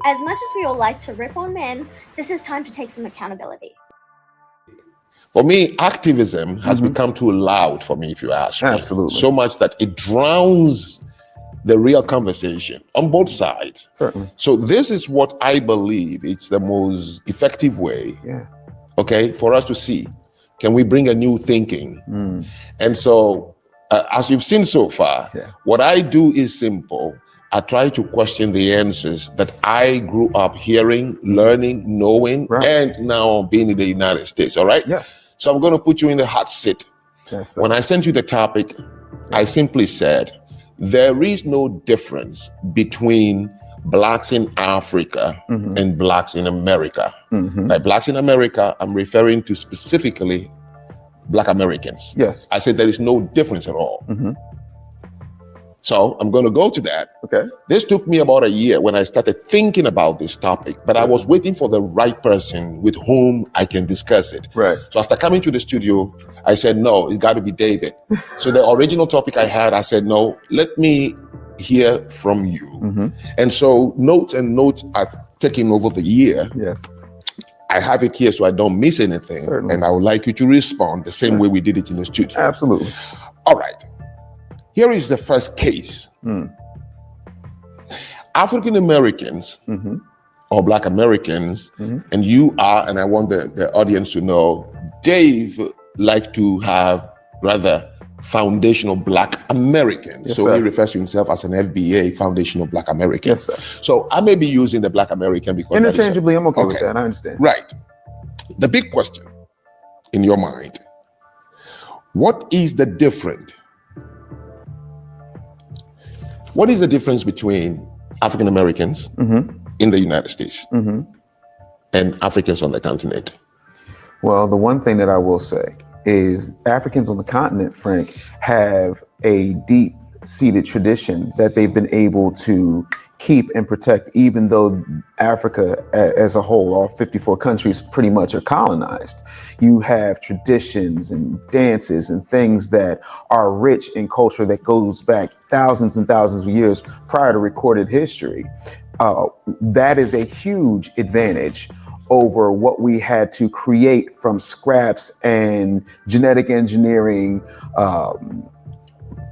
As much as we all like to rip on men, this is time to take some accountability. For me, activism has become too loud for me, if you ask me. Absolutely. So much that it drowns the real conversation on both sides. Certainly. So this is what I believe it's the most effective way, okay, for us to see, can we bring a new thinking? And so, as you've seen so far, what I do is simple. I try to question the answers that I grew up hearing, learning, knowing, and now being in the United States, all right? Yes. So I'm going to put you in the hot seat. Yes, when I sent you the topic, I simply said, there is no difference between Blacks in Africa and Blacks in America. By Blacks in America, I'm referring to specifically Black Americans. Yes. I said there is no difference at all. So I'm going to go to that. Okay. This took me about a year when I started thinking about this topic, but I was waiting for the right person with whom I can discuss it. Right. So after coming to the studio, I said, no, it's got to be David. So the original topic I had, I said, no, let me hear from you. And so notes are taken over the year. Yes. I have it here so I don't miss anything. Certainly. And I would like you to respond the same way we did it in the studio. Absolutely. All right. Here is the first case. African Americans or Black Americans, and you are, and I want the audience to know, Dave like to have rather foundational Black Americans. Yes, so sir. he refers to himself as an FBA, foundational Black American. Yes, sir. So I may be using the Black American because Interchangeably, I'm okay with that. I understand. Right. The big question in your mind, what is the difference? What is the difference between African Americans in the United States and Africans on the continent? Well, the one thing that I will say is Africans on the continent, Frank, have a deep-seated tradition that they've been able to keep and protect, even though Africa as a whole, all 54 countries pretty much are colonized. You have traditions and dances and things that are rich in culture that goes back thousands and thousands of years prior to recorded history. That is a huge advantage over what we had to create from scraps and genetic engineering,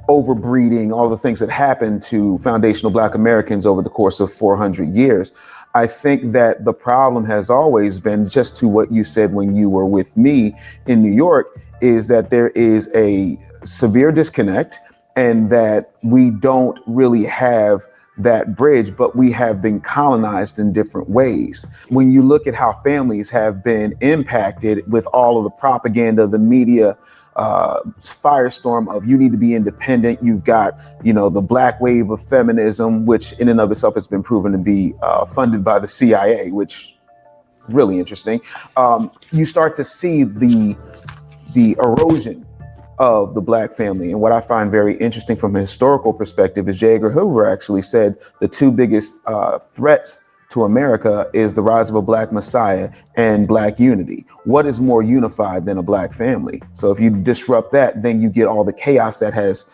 overbreeding, all the things that happened to foundational Black Americans over the course of 400 years. I think that the problem has always been, just to what you said when you were with me in New York, is that there is a severe disconnect and that we don't really have that bridge, but we have been colonized in different ways. When you look at how families have been impacted with all of the propaganda, the media, firestorm of you need to be independent. You've got, the black wave of feminism, which in and of itself has been proven to be funded by the CIA, which really interesting. You start to see the erosion of the Black family. And what I find very interesting from a historical perspective is J. Edgar Hoover actually said the two biggest threats to America is the rise of a Black Messiah and Black unity. What is more unified than a Black family? So if you disrupt that, then you get all the chaos that has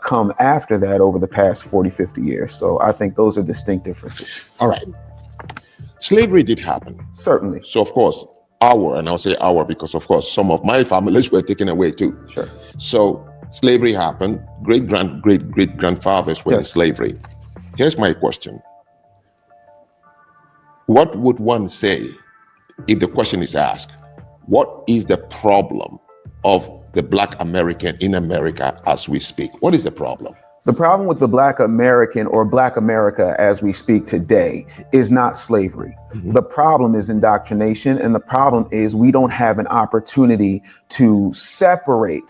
come after that over the past 40, 50 years. So I think those are distinct differences. All right. Slavery did happen. Certainly. So of course, and I'll say our because of course some of my families were taken away too. Sure. So slavery happened. Great-grandfathers were in slavery. Here's my question. What would one say if the question is asked, what is the problem of the Black American in America as we speak? What is the problem? The problem with the Black American or Black America as we speak today is not slavery. The problem is indoctrination. And the problem is we don't have an opportunity to separate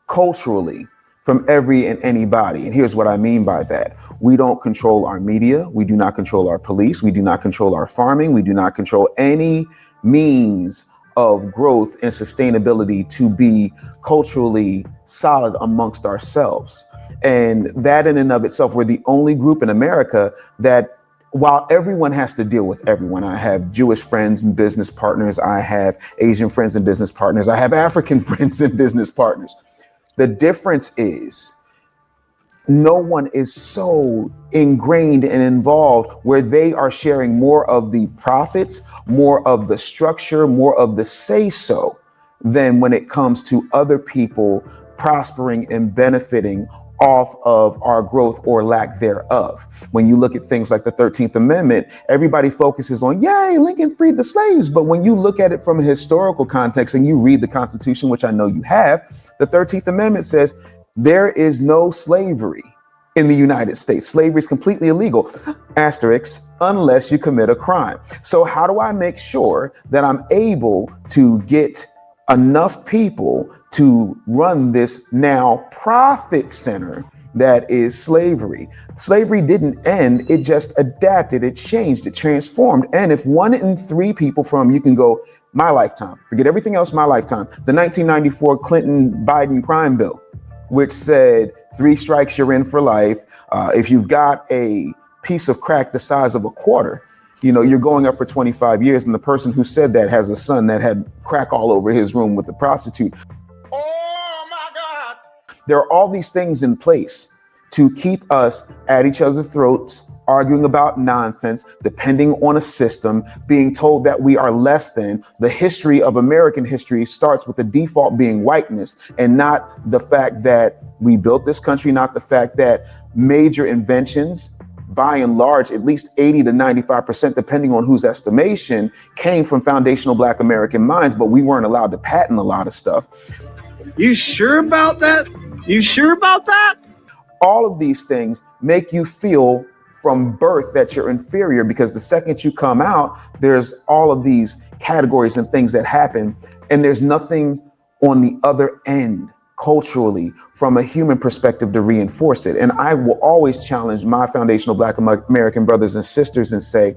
culturally from every and anybody. And here's what I mean by that. We don't control our media. We do not control our police. We do not control our farming. We do not control any means of growth and sustainability to be culturally solid amongst ourselves. And that in and of itself, we're the only group in America that, while everyone has to deal with everyone, I have Jewish friends and business partners, I have Asian friends and business partners, I have African friends and business partners. The difference is no one is so ingrained and involved where they are sharing more of the profits, more of the structure, more of the say-so than when it comes to other people prospering and benefiting off of our growth or lack thereof. When you look at things like the 13th Amendment, everybody focuses on, yay, Lincoln freed the slaves. But when you look at it from a historical context and you read the Constitution, which I know you have, the 13th Amendment says there is no slavery in the United States. Slavery is completely illegal, asterisk, unless you commit a crime. So how do I make sure that I'm able to get enough people to run this now profit center that is slavery? Slavery didn't end, it just adapted, it changed, it transformed. And if 1 in 3 people from, you can go, my lifetime, forget everything else, my lifetime, the 1994 Clinton-Biden crime bill, which said 3 strikes, you're in for life. If you've got a piece of crack the size of a quarter, you're going up for 25 years. And the person who said that has a son that had crack all over his room with a prostitute. Oh my God. There are all these things in place to keep us at each other's throats, arguing about nonsense, depending on a system, being told that we are less than. The history of American history starts with the default being whiteness and not the fact that we built this country, not the fact that major inventions, by and large, at least 80 to 95%, depending on whose estimation, came from foundational Black American minds, but we weren't allowed to patent a lot of stuff. You sure about that? You sure about that? All of these things make you feel from birth that you're inferior, because the second you come out, there's all of these categories and things that happen, and there's nothing on the other end culturally from a human perspective to reinforce it. And I will always challenge my foundational Black American brothers and sisters and say,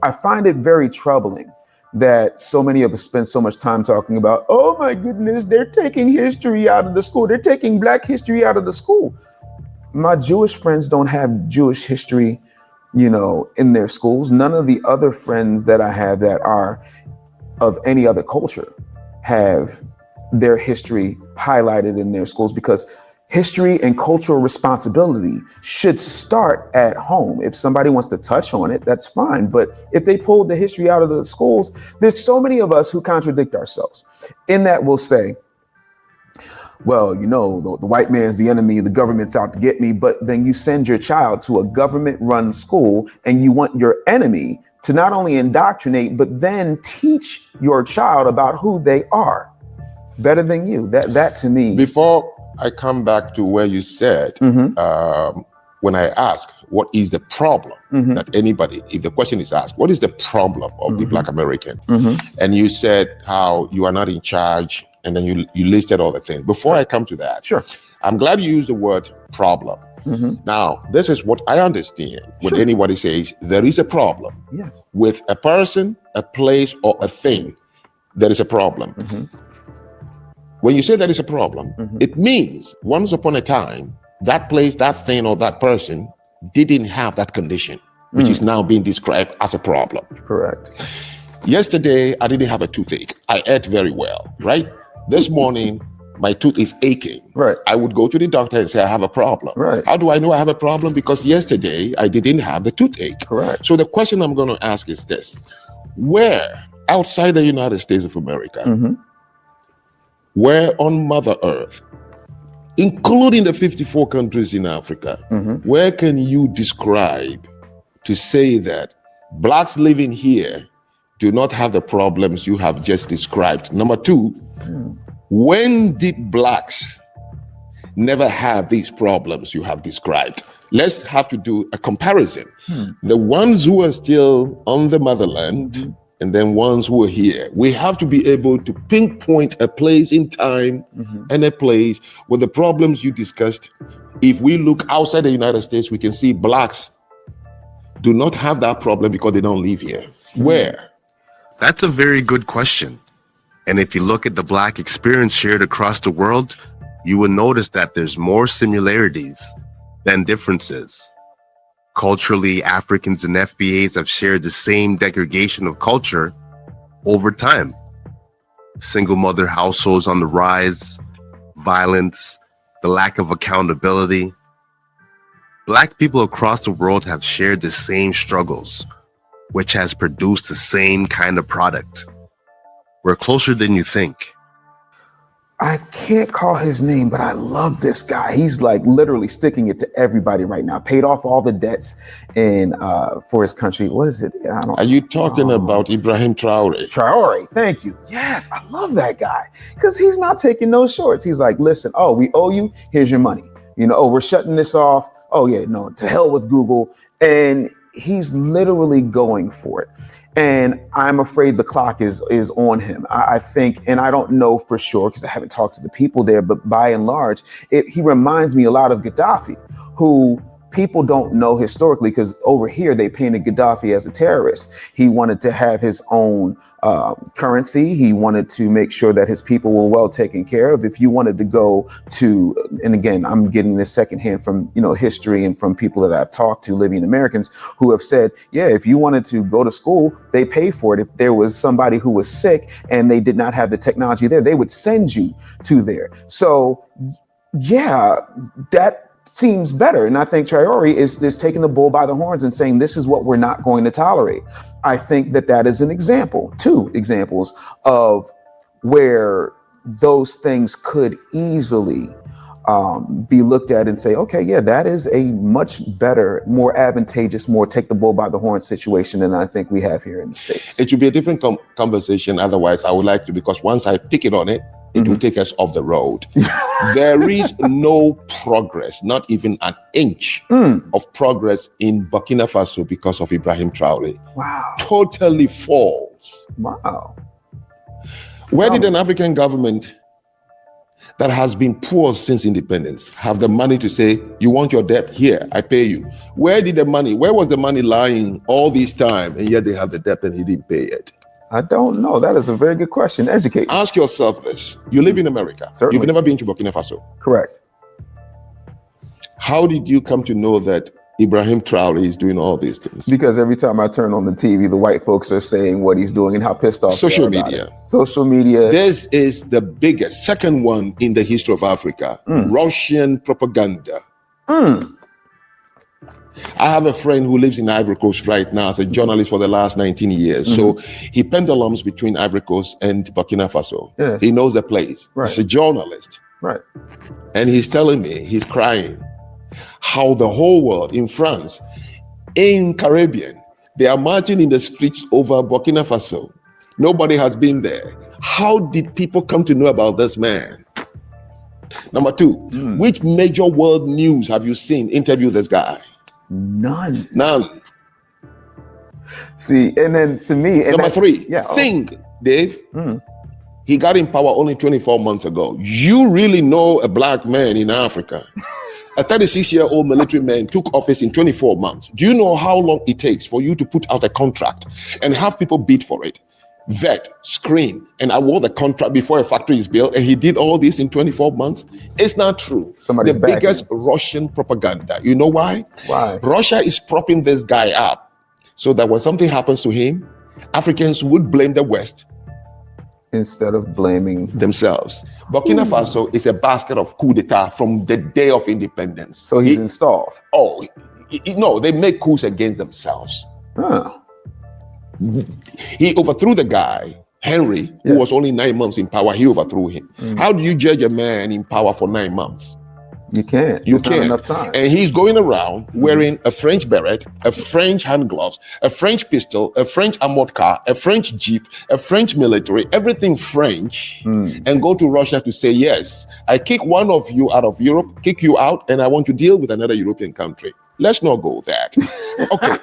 I find it very troubling that so many of us spend so much time talking about, oh my goodness, they're taking history out of the school. They're taking Black history out of the school. My Jewish friends don't have Jewish history, in their schools. None of the other friends that I have that are of any other culture have their history highlighted in their schools, because history and cultural responsibility should start at home. If somebody wants to touch on it, that's fine. But if they pulled the history out of the schools, there's so many of us who contradict ourselves. In that we'll say, well, the white man's the enemy, the government's out to get me. But then you send your child to a government-run school and you want your enemy to not only indoctrinate, but then teach your child about who they are better than you. That to me. Before I come back to where you said, when I ask, what is the problem that anybody, if the question is asked, what is the problem of the Black American? And you said how you are not in charge, and then you listed all the things. Before I come to that, sure, I'm glad you used the word problem. Now, this is what I understand when anybody says there is a problem with a person, a place, or a thing. There is a problem. When you say there is a problem, it means once upon a time, that place, that thing, or that person didn't have that condition, which is now being described as a problem. Correct. Yesterday, I didn't have a toothache. I ate very well, right? This morning, my tooth is aching. Right. I would go to the doctor and say, I have a problem. Right. How do I know I have a problem? Because yesterday, I didn't have the toothache. Correct. So the question I'm going to ask is this. Where, outside the United States of America, where on Mother Earth, including the 54 countries in Africa, where can you describe to say that Blacks living here do not have the problems you have just described? Number two, when did Blacks never have these problems you have described? Let's have to do a comparison. The ones who are still on the motherland and then ones who are here. We have to be able to pinpoint a place in time and a place where the problems you discussed, if we look outside the United States, we can see Blacks do not have that problem because they don't live here. Where? That's a very good question. And if you look at the Black experience shared across the world, you will notice that there's more similarities than differences. Culturally, Africans and FBAs have shared the same degradation of culture over time. Single mother households on the rise, violence, the lack of accountability. Black people across the world have shared the same struggles, which has produced the same kind of product. We're closer than you think. I can't call his name, but I love this guy. He's like literally sticking it to everybody right now. Paid off all the debts and for his country. What is it? Are you talking about Ibrahim Traore? Traore, thank you. Yes, I love that guy because he's not taking no shorts. He's like, listen, oh, we owe you. Here's your money. You know, oh, we're shutting this off. Oh yeah, no, to hell with Google. And he's literally going for it. And I'm afraid the clock is on him. I think, and I don't know for sure because I haven't talked to the people there, but by and large, he reminds me a lot of Gaddafi, who people don't know historically because over here they painted Gaddafi as a terrorist. He wanted to have his own currency. He wanted to make sure that his people were well taken care of. If you wanted to go to, and again, I'm getting this secondhand from, you know, history and from people that I've talked to, Libyan Americans who have said, yeah, if you wanted to go to school, they pay for it. If there was somebody who was sick and they did not have the technology there, they would send you to there. So yeah, that seems better. And I think Traore is taking the bull by the horns and saying, this is what we're not going to tolerate. I think that is an example, 2 examples of where those things could easily be looked at and say, okay, yeah, that is a much better, more advantageous, more take the bull by the horn situation than I think we have here in the States. It should be a different conversation. Otherwise, I would like to, because once I pick it on it, it will take us off the road. There is no progress, not even an inch of progress in Burkina Faso because of Ibrahim Traore. Wow. Totally false. Wow. Where did an African government that has been poor since independence have the money to say, you want your debt? Here, I pay you. Where was the money lying all this time? And yet they have the debt and he didn't pay it. I don't know. That is a very good question. Educate. Ask yourself this. You live in America. Certainly. You've never been to Burkina Faso. Correct. How did you come to know that Ibrahim Traore is doing all these things? Because every time I turn on the TV, the white folks are saying what he's doing and how pissed off they are about it. Social media. This is the biggest, second one in the history of Africa. Russian propaganda. I have a friend who lives in Ivory Coast right now as a journalist for the last 19 years. So he pendulums between Ivory Coast and Burkina Faso. Yeah. He knows the place. Right. He's a journalist. Right. And he's telling me, he's crying, how the whole world, in France, in Caribbean, they are marching in the streets over Burkina Faso. Nobody has been there. How did people come to know about this man? Number 2, which major world news have you seen interview this guy? None. See, and then to me, and Number 3, yeah, think, Dave, he got in power only 24 months ago. You really know a black man in Africa? A 36-year-old military man took office in 24 months. Do you know how long it takes for you to put out a contract and have people bid for it, vet, screen, and award the contract before a factory is built? And he did all this in 24 months? It's not true. Somebody's the biggest Russian propaganda. You know why? Why? Russia is propping this guy up so that when something happens to him, Africans would blame the West instead of blaming themselves. Burkina Faso is a basket of coup d'etat from the day of independence. So he's installed. No, they make coups against themselves. Huh. He overthrew the guy, Henry, who was only 9 months in power. He overthrew him. How do you judge a man in power for 9 months? You can't. You There's can't. not enough time. And he's going around wearing a French beret, a French hand gloves, a French pistol, a French armored car, a French jeep, a French military, everything French, and go to Russia to say, yes, I kick one of you out of Europe, kick you out, and I want to deal with another European country. Let's not go that. Okay,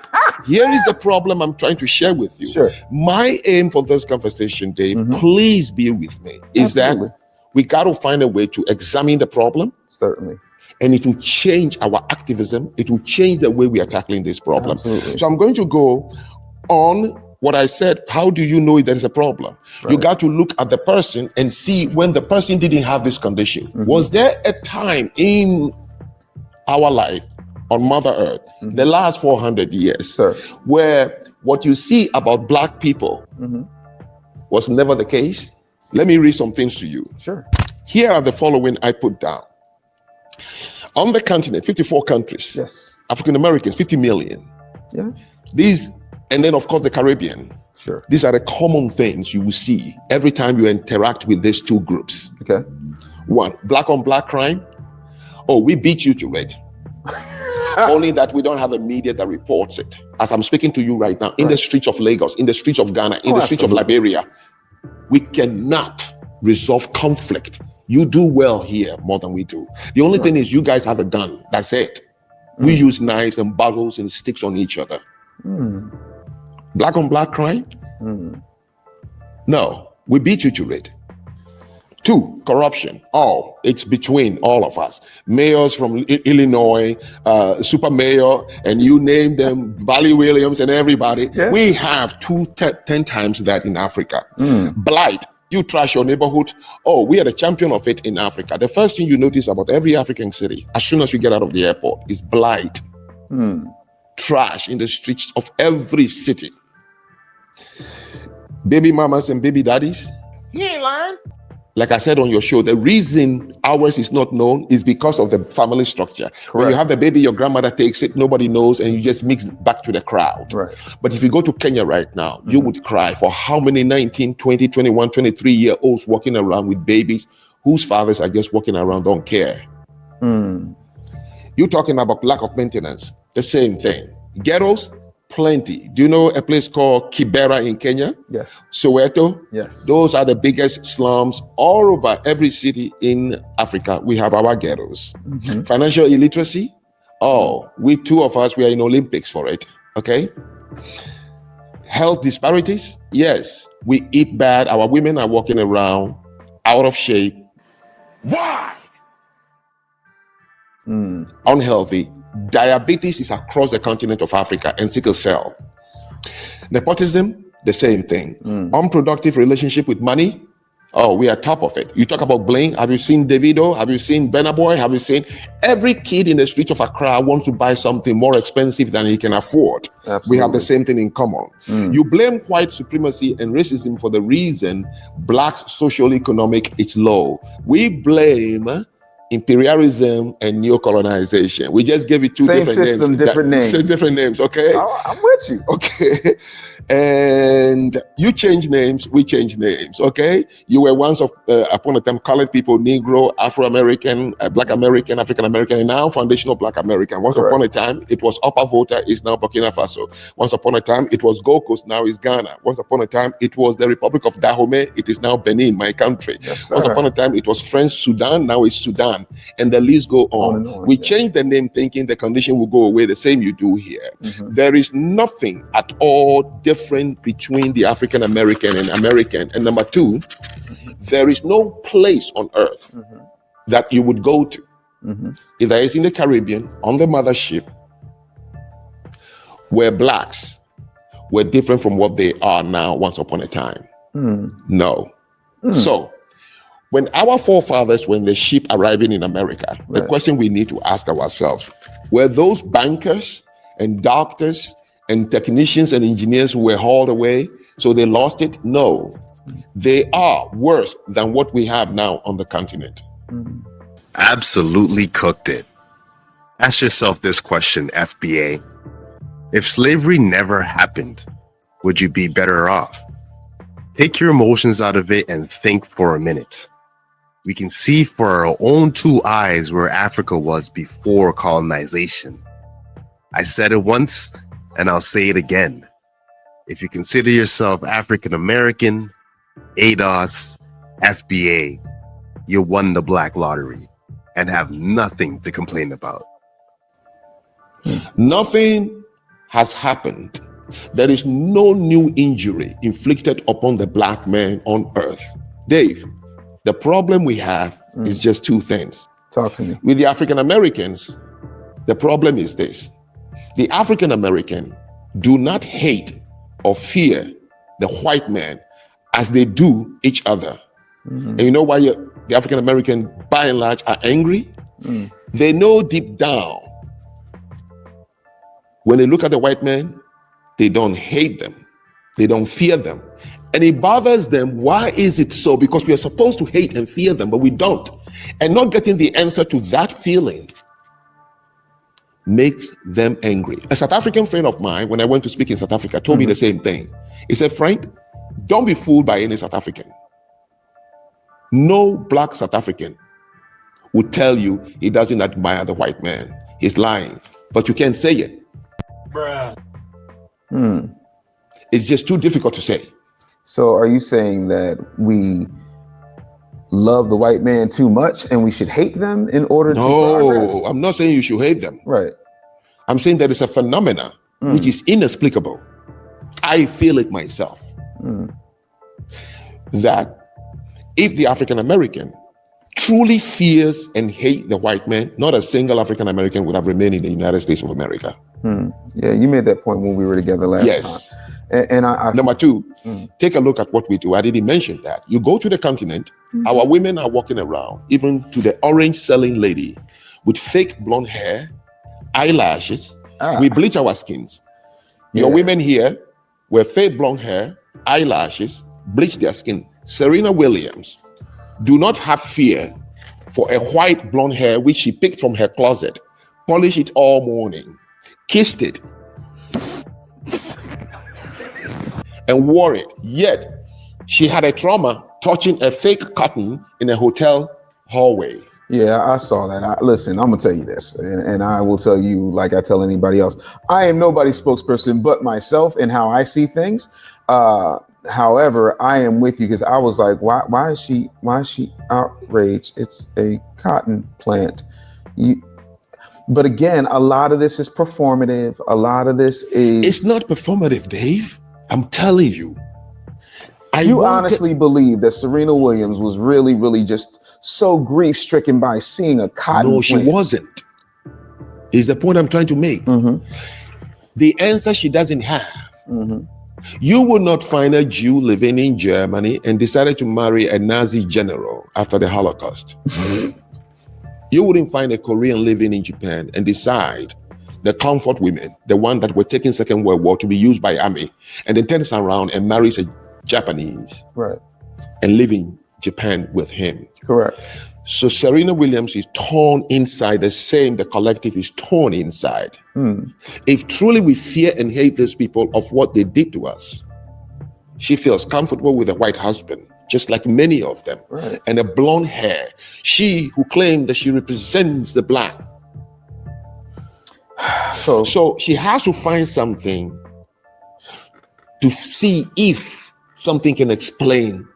here is the problem I'm trying to share with you. Sure. My aim for this conversation, Dave, please be with me, is Absolutely. that we got to find a way to examine the problem. Certainly. And it will change our activism. It will change the way we are tackling this problem. Absolutely. So I'm going to go on what I said. How do you know there is a problem? Right. You got to look at the person and see when the person didn't have this condition. Was there a time in our life on Mother Earth, the last 400 years, Sir. where what you see about black people was never the case? Let me read some things to you. Sure. Here are the following I put down. On the continent, 54 countries. Yes. African Americans, 50 million. Yeah. These, and then of course the Caribbean. Sure. These are the common things you will see every time you interact with these two groups. Okay. One, black on black crime. Oh, we beat you to it. Only that we don't have a media that reports it. As I'm speaking to you right now, in the streets of Lagos, in the streets of Ghana, in the streets of Liberia, we cannot resolve conflict. You do well here more than we do. The only thing is you guys have a gun. That's it. We use knives and bottles and sticks on each other. Black on black crime? No, we beat you to it. Two, corruption. Oh, it's between all of us. Mayors from Illinois, super mayor, and you name them, Valley Williams and everybody. Yeah. We have 10 times that in Africa. Blight. You trash your neighborhood. Oh, we are the champion of it in Africa. The first thing you notice about every African city, as soon as you get out of the airport, is blight. Trash in the streets of every city. Baby mamas and baby daddies. You ain't lying. Like I said on your show, the reason ours is not known is because of the family structure. Correct. When you have the baby, your grandmother takes it, nobody knows, and you just mix it back to the crowd. Right. But if you go to Kenya right now, you would cry for how many 19, 20, 21, 23-year-olds walking around with babies whose fathers are just walking around, don't care. You're talking about lack of maintenance, the same thing. Ghettos, plenty. Do you know a place called Kibera in Kenya? Yes. Soweto? Yes. Those are the biggest slums all over every city in Africa. We have our ghettos. Financial illiteracy? Oh, we two of us, we are in Olympics for it. Okay. Health disparities? Yes. We eat bad. Our women are walking around out of shape. Why? Unhealthy. Diabetes is across the continent of Africa, and sickle cell. Nepotism, the same thing. Unproductive relationship with money. Oh, we are top of it. You talk about bling. Have you seen Davido? Have you seen Burna Boy? Have you seen every kid in the streets of Accra wants to buy something more expensive than he can afford? Absolutely. We have the same thing in common. You blame white supremacy and racism for the reason blacks' social economic is low. We blame imperialism and neo-colonization. We just gave it two same different system, names. Different names. Same different names, okay? I'm with you. Okay. And you change names, we change names, okay? You were once upon a time colored people, Negro, Afro-American, Black American, African-American, and now foundational Black American. Once upon a time, it was Upper Volta, is now Burkina Faso. Once upon a time, it was Gold Coast, now is Ghana. Once upon a time, it was the Republic of Dahomey, it is now Benin, my country. Yes, once upon a time, it was French Sudan, now it's Sudan. And the list go on. We change the name thinking the condition will go away, the same you do here. There is nothing at all different between the African American and American. And number two, there is no place on earth that you would go to, either it's in the Caribbean, on the mothership, where blacks were different from what they are now once upon a time. No. So, when our forefathers were in the ship arriving in America, the question we need to ask ourselves, were those bankers and doctors and technicians and engineers who were hauled away, so they lost it? No. They are worse than what we have now on the continent. Absolutely cooked it. Ask yourself this question, FBA. If slavery never happened, would you be better off? Take your emotions out of it and think for a minute. We can see for our own two eyes where Africa was before colonization. I said it once, and I'll say it again. If you consider yourself African American, ADOS, FBA, you won the black lottery and have nothing to complain about. Nothing has happened. There is no new injury inflicted upon the black man on earth. Dave, the problem we have is just two things. Talk to me. With the African Americans, the problem is this. The African American do not hate or fear the white man as they do each other. And you know why the African American, by and large, are angry? They know deep down, when they look at the white man, they don't hate them. They don't fear them. And it bothers them. Why is it so? Because we are supposed to hate and fear them, but we don't. And not getting the answer to that feeling makes them angry. A South African friend of mine, when I went to speak in South Africa, told me the same thing. He said, Frank, don't be fooled by any South African. No black South African would tell you he doesn't admire the white man. He's lying, but you can't say it. Bruh. It's just too difficult to say. So are you saying that we love the white man too much and we should hate them in order to progress? No, I'm not saying you should hate them. Right. I'm saying there is a phenomena which is inexplicable. I feel it myself. That if the African American truly fears and hates the white man, not a single African American would have remained in the United States of America. Yeah, you made that point when we were together last time. And I Number two, take a look at what we do. I didn't mention that. You go to the continent, our women are walking around, even to the orange selling lady, with fake blonde hair, eyelashes. We bleach our skins. Your women here wear fake blonde hair, eyelashes, bleach their skin. Serena Williams do not have fear for a white blonde hair which she picked from her closet, polished it all morning, kissed it, and wore it. Yet she had a trauma touching a fake cotton in a hotel hallway. Yeah, I saw that. Listen, I'm gonna tell you this, and I will tell you like I tell anybody else. I am nobody's spokesperson but myself and how I see things. However, I am with you because I was like, why is she outraged? It's a cotton plant. But again, a lot of this is performative. A lot of this is. It's not performative, Dave. I'm telling you. You honestly believe that Serena Williams was really, really just so grief-stricken by seeing a cotton plant? No, she wasn't. Is the point I'm trying to make. The answer she doesn't have. You will not find a Jew living in Germany and decided to marry a Nazi general after the Holocaust. You wouldn't find a Korean living in Japan and decide the comfort women, the one that were taking Second World War to be used by army, and then turns around and marries a Japanese, right, and live in Japan with him. Correct. So Serena Williams is torn inside the same, the collective is torn inside. If truly we fear and hate these people of what they did to us, she feels comfortable with a white husband, just like many of them, right, and a blonde hair. She who claimed that she represents the black. So she has to find something to see if something can explain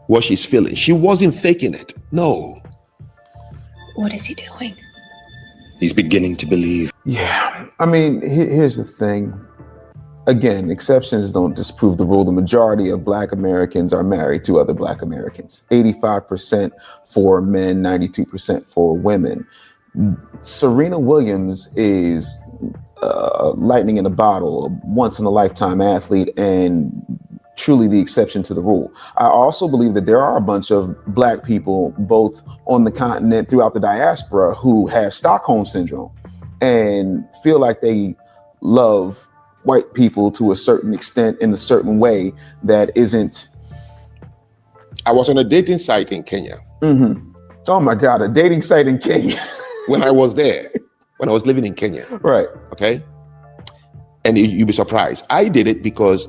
what she's feeling. She wasn't faking it. No. What is he doing? He's beginning to believe. Yeah. I mean, here's the thing. Again, exceptions don't disprove the rule. The majority of Black Americans are married to other Black Americans. 85% for men, 92% for women. Serena Williams is lightning in a bottle, a once-in-a-lifetime athlete, and truly the exception to the rule. I also believe that there are a bunch of Black people, both on the continent, throughout the diaspora, who have Stockholm syndrome and feel like they love white people to a certain extent in a certain way that isn't. I was on a dating site in Kenya. Oh my God, a dating site in Kenya. When I was there, when I was living in Kenya. Right. Okay. And you'd be surprised. I did it because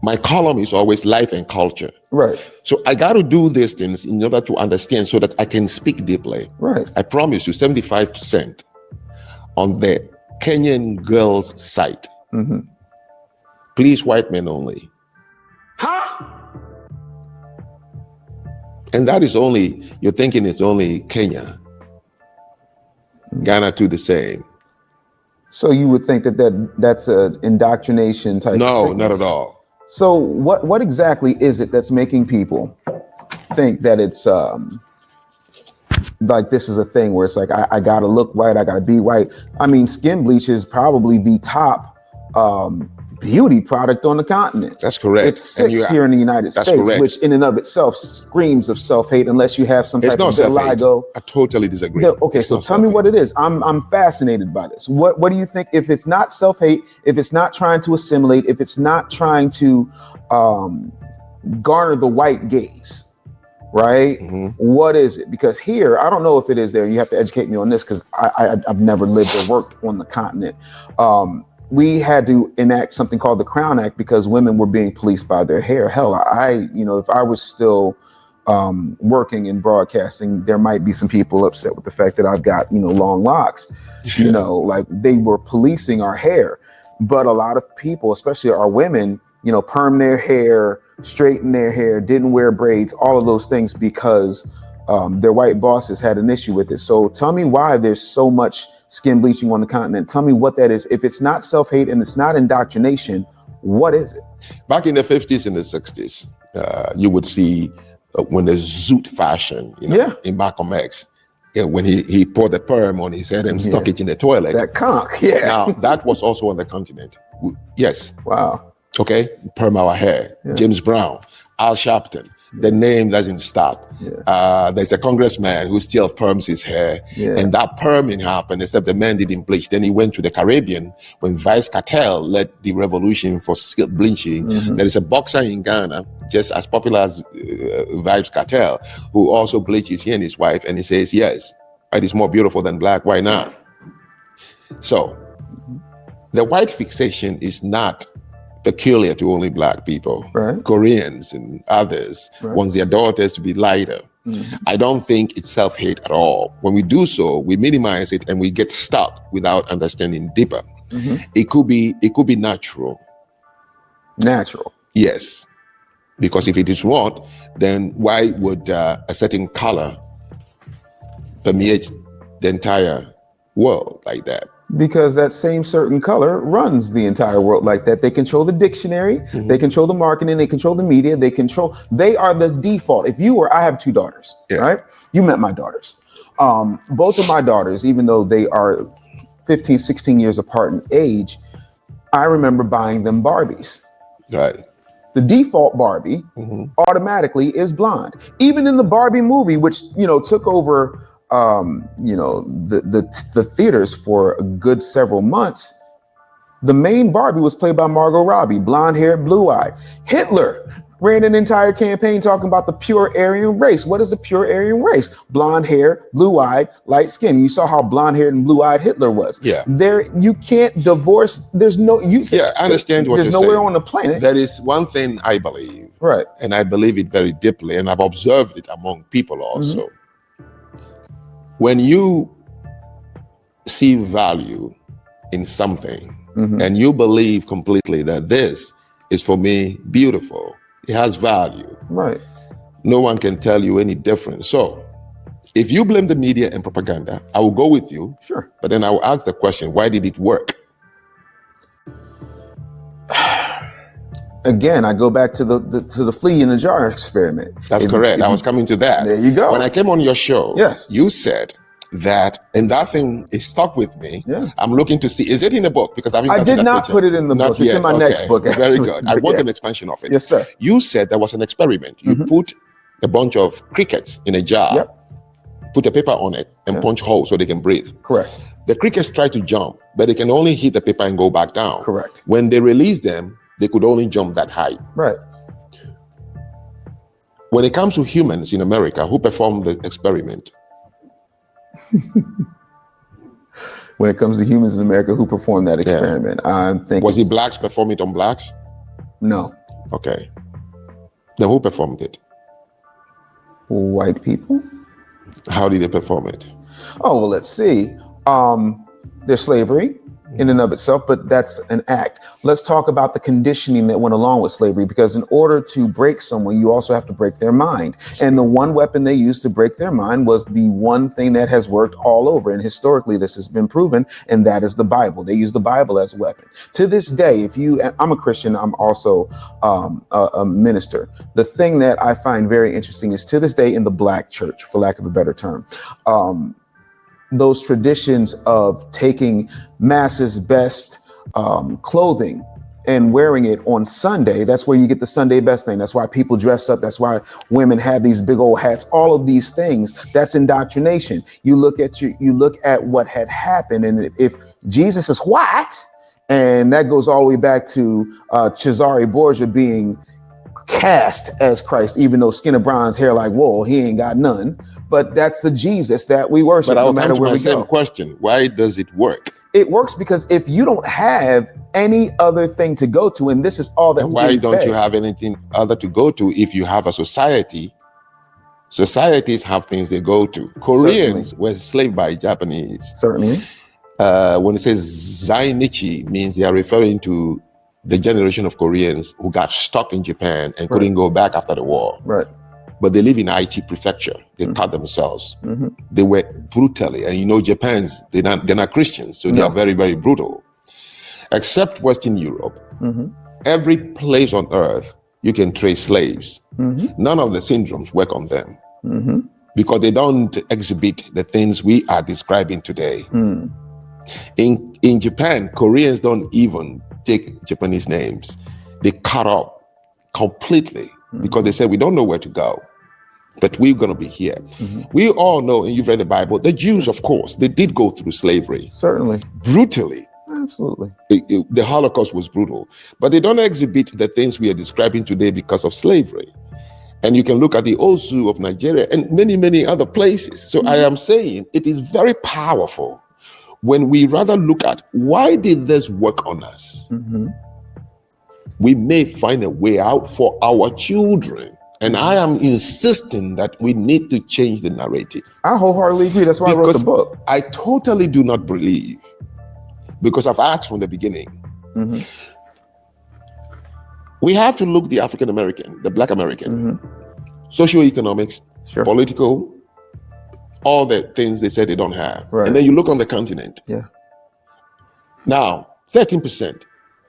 my column is always life and culture. Right. So I got to do these things in order to understand so that I can speak deeply. Right. I promise you 75% on the Kenyan girls' site. Please, white men only. Huh? And that is only, you're thinking it's only Kenya. Ghana too the same. So you would think that's an indoctrination type of No, not at all. So what exactly is it that's making people think that it's like this is a thing where it's like I gotta look white, I gotta be white? I mean, skin bleach is probably the top beauty product on the continent. That's correct. It's sixth here in the United States, correct. which in and of itself screams of self-hate unless you have some type of vitiligo. I totally disagree. Okay, so tell me what it is. I'm fascinated by this. What do you think, if it's not self-hate, if it's not trying to assimilate, if it's not trying to garner the white gaze, right? What is it? Because here, I don't know if it is there. You have to educate me on this because I've never lived or worked on the continent. We had to enact something called the Crown Act because women were being policed by their hair. Hell, if I was still working in broadcasting, there might be some people upset with the fact that I've got, long locks, like they were policing our hair. But a lot of people, especially our women, perm their hair, straighten their hair, didn't wear braids, all of those things because their white bosses had an issue with it. So tell me why there's so much skin bleaching on the continent. Tell me what that is. If it's not self-hate and it's not indoctrination, what is it? Back in the 50s and the 60s, you would see when the zoot fashion, in Malcolm X, when he poured the perm on his head and stuck it in the toilet. That conch, yeah. Now, that was also on the continent. Yes. Wow. Okay, perm our hair. Yeah. James Brown, Al Sharpton. The name doesn't stop. Yeah. There's a congressman who still perms his hair, and that perming happened, except the man didn't bleach. Then he went to the Caribbean when Vice Cartel led the revolution for skilled bleaching. There is a boxer in Ghana, just as popular as Vice Cartel, who also bleaches he and his wife, and he says, yes, it is more beautiful than black. Why not? So the white fixation is not peculiar to only black people. Right. Koreans and others want their daughters to be lighter. I don't think it's self-hate at all. When we do so, we minimize it and we get stuck without understanding deeper. It could be natural. Natural. Yes. Because if it is not, then why would a certain color permeate the entire world like that? Because that same certain color runs the entire world like that. They control the dictionary, they control the marketing, they control the media, they are the default. I have two daughters, right? You met my daughters. Both of my daughters, even though they are 15, 16 years apart in age, I remember buying them Barbies. Right. The default Barbie automatically is blonde. Even in the Barbie movie, which, took over the theaters for a good several months, the main Barbie was played by Margot Robbie, blonde hair, blue eyed. Hitler ran an entire campaign talking about the pure Aryan race. What is the pure Aryan race? Blonde hair, blue eyed, light skin. You saw how blonde haired and blue eyed Hitler was. Yeah. You can't divorce. I understand what you're saying. There's nowhere on the planet. There is one thing I believe. Right. And I believe it very deeply, and I've observed it among people also. When you see value in something and you believe completely that this is for me beautiful, it has value. Right. No one can tell you any different. So if you blame the media and propaganda, I will go with you. Sure. But then I will ask the question, why did it work? Again, I go back to the flea in the jar experiment. That's correct. I was coming to that. There you go. When I came on your show, you said that, and that thing is stuck with me. Yeah. I'm looking to see, is it in the book? Because I did not put it in the book. It's in my next book, actually. Very good. I want an expansion of it. Yes, sir. You said there was an experiment. You put a bunch of crickets in a jar, put a paper on it, and punch holes so they can breathe. Correct. The crickets try to jump, but they can only hit the paper and go back down. Correct. When they release them, they could only jump that high. Right. When it comes to humans in America, who performed the experiment? When it comes to humans in America, who performed that experiment? I think was it blacks performing it on blacks? No. Okay. Then who performed it? White people. How did they perform it? Oh, well, let's see. There's slavery in and of itself, but that's an act. Let's talk about the conditioning that went along with slavery, because in order to break someone, you also have to break their mind. And the one weapon they used to break their mind was the one thing that has worked all over. And historically, this has been proven, and that is the Bible. They use the Bible as a weapon. To this day, I'm a Christian, I'm also a minister. The thing that I find very interesting is to this day in the black church, for lack of a better term, those traditions of taking masses' best clothing and wearing it on Sunday. That's where you get the Sunday best thing. That's why people dress up. That's why women have these big old hats. All of these things, that's indoctrination. You look at what had happened, and if Jesus is white, and that goes all the way back to Cesare Borgia being cast as Christ, even though skin of bronze, hair like wool, he ain't got none. But that's the Jesus that we worship, But I'll no matter come to where my we same go. question. Why does it work? It works because if you don't have any other thing to go to, and this is all that's And why being don't fed. you have anything other to go to if you have a society? Societies have things they go to. Koreans were enslaved by Japanese. Certainly. When it says Zainichi, means they are referring to the generation of Koreans who got stuck in Japan and couldn't go back after the war. Right. But they live in Aichi prefecture. They taught themselves. They were brutally, and you know, Japan's, they're not Christians, so they are very, very brutal. Except Western Europe, every place on earth, you can trace slaves. None of the syndromes work on them because they don't exhibit the things we are describing today. In Japan, Koreans don't even take Japanese names. They cut off completely because they said, we don't know where to go, but we're going to be here. We all know, and you've read the Bible, the Jews, of course, they did go through slavery. Certainly. Brutally. Absolutely. The Holocaust was brutal, but they don't exhibit the things we are describing today because of slavery. And you can look at the Osu of Nigeria and many, many other places. So I am saying it is very powerful when we rather look at why did this work on us? We may find a way out for our children. And I am insisting that we need to change the narrative. I wholeheartedly agree. That's why I wrote the book. I totally do not believe, because I've asked from the beginning. We have to look the African American, the Black American, socioeconomics, political, all the things they said they don't have. And then you look on the continent. Now, 13%.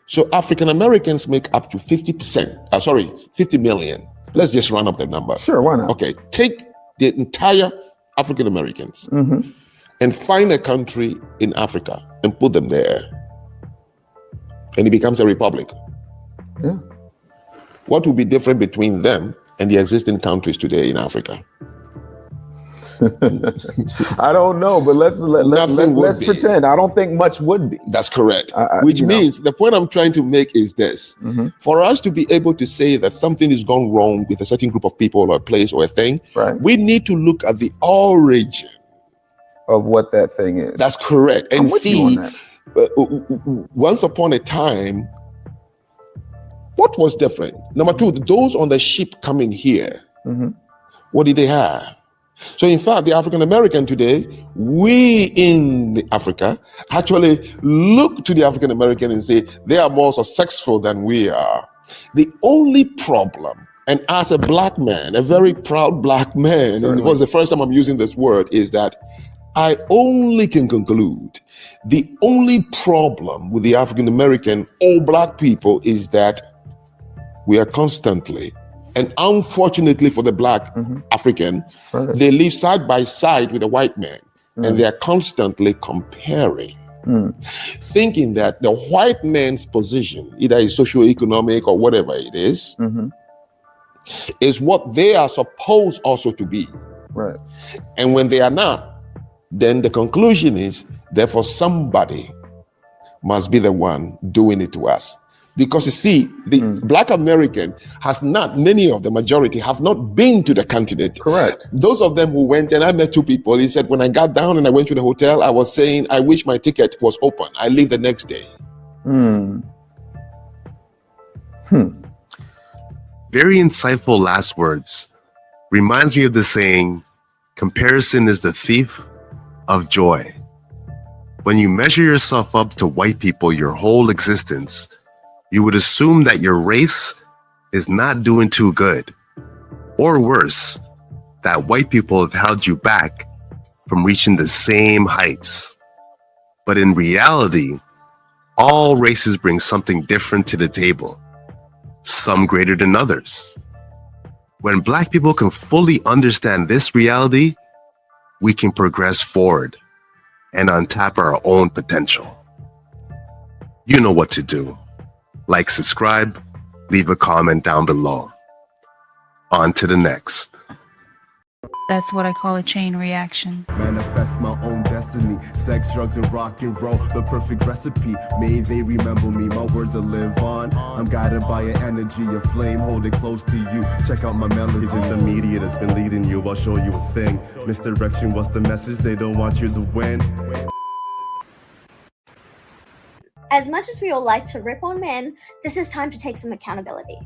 So African Americans make up to 50%, 50 million. Let's just run up the number. Sure, why not? Okay, take the entire African Americans and find a country in Africa and put them there. And it becomes a republic. What will be different between them and the existing countries today in Africa? I don't know, but let's pretend. I don't think much would be. That's correct. Which means the point I'm trying to make is this. For us to be able to say that something has gone wrong with a certain group of people or a place or a thing, we need to look at the origin of what that thing is. That's correct. And see, once upon a time, what was different? Number two, those on the ship coming here, what did they have? So in fact, the African American today, we in Africa actually look to the African American and say they are more successful than we are. The only problem, and as a Black man, a very proud Black man, and it was the first time I'm using this word, is that I only can conclude the only problem with the African American or Black people is that we are constantly, and unfortunately for the Black African, they live side by side with a white man, and they are constantly comparing, thinking that the white man's position, either is socioeconomic or whatever it is what they are supposed also to be. And when they are not, then the conclusion is, therefore somebody must be the one doing it to us. Because you see, the Black American has not, many of the majority have not been to the continent. Those of them who went, and I met two people, he said, when I got down and I went to the hotel, I was saying, I wish my ticket was open. I leave the next day. Very insightful last words. Reminds me of the saying, comparison is the thief of joy. When you measure yourself up to white people your whole existence, you would assume that your race is not doing too good. Or worse, that white people have held you back from reaching the same heights. But in reality, all races bring something different to the table, some greater than others. When Black people can fully understand this reality, we can progress forward and untap our own potential. You know what to do. Like, subscribe, leave a comment down below. On to the next. That's what I call a chain reaction. Manifest my own destiny. Sex, drugs, and rock and roll, the perfect recipe. May they remember me, my words will live on. I'm guided by an energy, a flame, hold it close to you. Check out my melody. Is it the media that's been leading you? I'll show you a thing. Misdirection, what's the message? They don't want you to win. As much as we all like to rip on men, this is time to take some accountability.